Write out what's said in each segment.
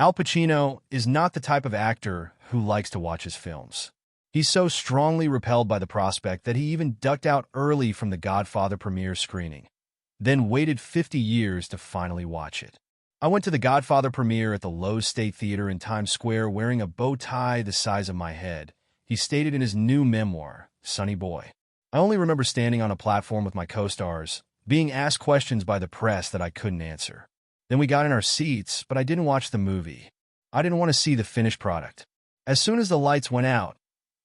Al Pacino is not the type of actor who likes to watch his films. He's so strongly repelled by the prospect that he even ducked out early from the Godfather premiere screening, then waited 50 years to finally watch it. I went to the Godfather premiere at the Lowe's State Theater in Times Square wearing a bow tie the size of my head, he stated in his new memoir, Sonny Boy. I only remember standing on a platform with my co-stars, being asked questions by the press that I couldn't answer. Then we got in our seats, but I didn't watch the movie. I didn't want to see the finished product. As soon as the lights went out,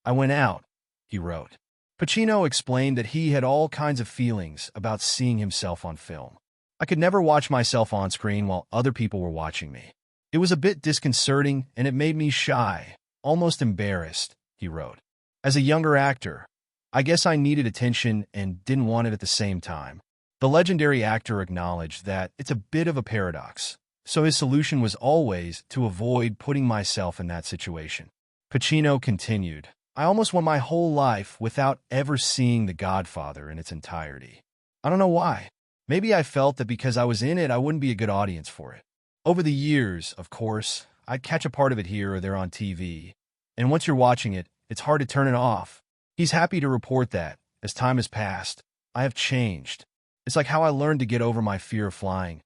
I went out, he wrote. Pacino explained that he had all kinds of feelings about seeing himself on film. I could never watch myself on screen while other people were watching me. It was a bit disconcerting, and it made me shy, almost embarrassed, he wrote. As a younger actor, I guess I needed attention and didn't want it at the same time. The legendary actor acknowledged that it's a bit of a paradox, so his solution was always to avoid putting myself in that situation. Pacino continued, I almost went my whole life without ever seeing The Godfather in its entirety. I don't know why. Maybe I felt that because I was in it, I wouldn't be a good audience for it. Over the years, of course, I'd catch a part of it here or there on TV, and once you're watching it, it's hard to turn it off. He's happy to report that, as time has passed, I have changed. It's like how I learned to get over my fear of flying.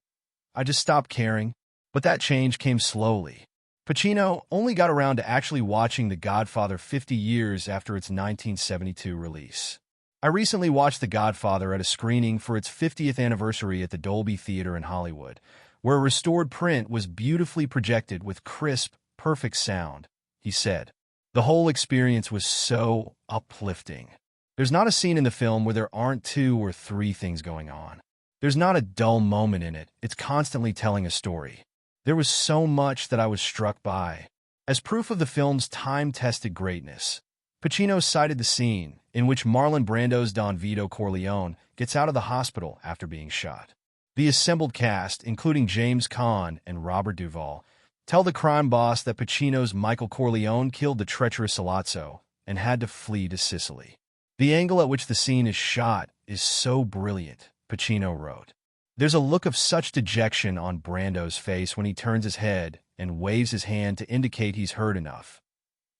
I just stopped caring, but that change came slowly. Pacino only got around to actually watching The Godfather 50 years after its 1972 release. I recently watched The Godfather at a screening for its 50th anniversary at the Dolby Theater in Hollywood, where a restored print was beautifully projected with crisp, perfect sound, he said. The whole experience was so uplifting. There's not a scene in the film where there aren't 2 or 3 things going on. There's not a dull moment in it. It's constantly telling a story. There was so much that I was struck by. As proof of the film's time-tested greatness, Pacino cited the scene in which Marlon Brando's Don Vito Corleone gets out of the hospital after being shot. The assembled cast, including James Caan and Robert Duvall, tell the crime boss that Pacino's Michael Corleone killed the treacherous Sollozzo and had to flee to Sicily. The angle at which the scene is shot is so brilliant, Pacino wrote. There's a look of such dejection on Brando's face when he turns his head and waves his hand to indicate he's heard enough.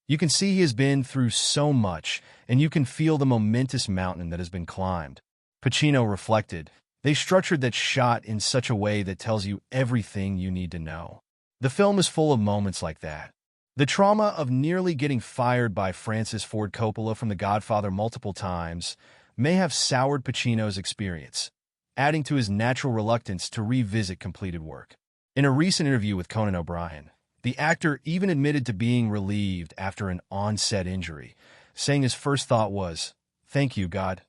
You can see he has been through so much, and you can feel the momentous mountain that has been climbed. Pacino reflected, they structured that shot in such a way that tells you everything you need to know. The film is full of moments like that. The trauma of nearly getting fired by Francis Ford Coppola from The Godfather multiple times may have soured Pacino's experience, adding to his natural reluctance to revisit completed work. In a recent interview with Conan O'Brien, the actor even admitted to being relieved after an on-set injury, saying his first thought was, "Thank you, God.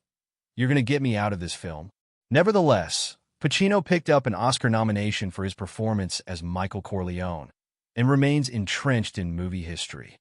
You're going to get me out of this film." Nevertheless, Pacino picked up an Oscar nomination for his performance as Michael Corleone and remains entrenched in movie history.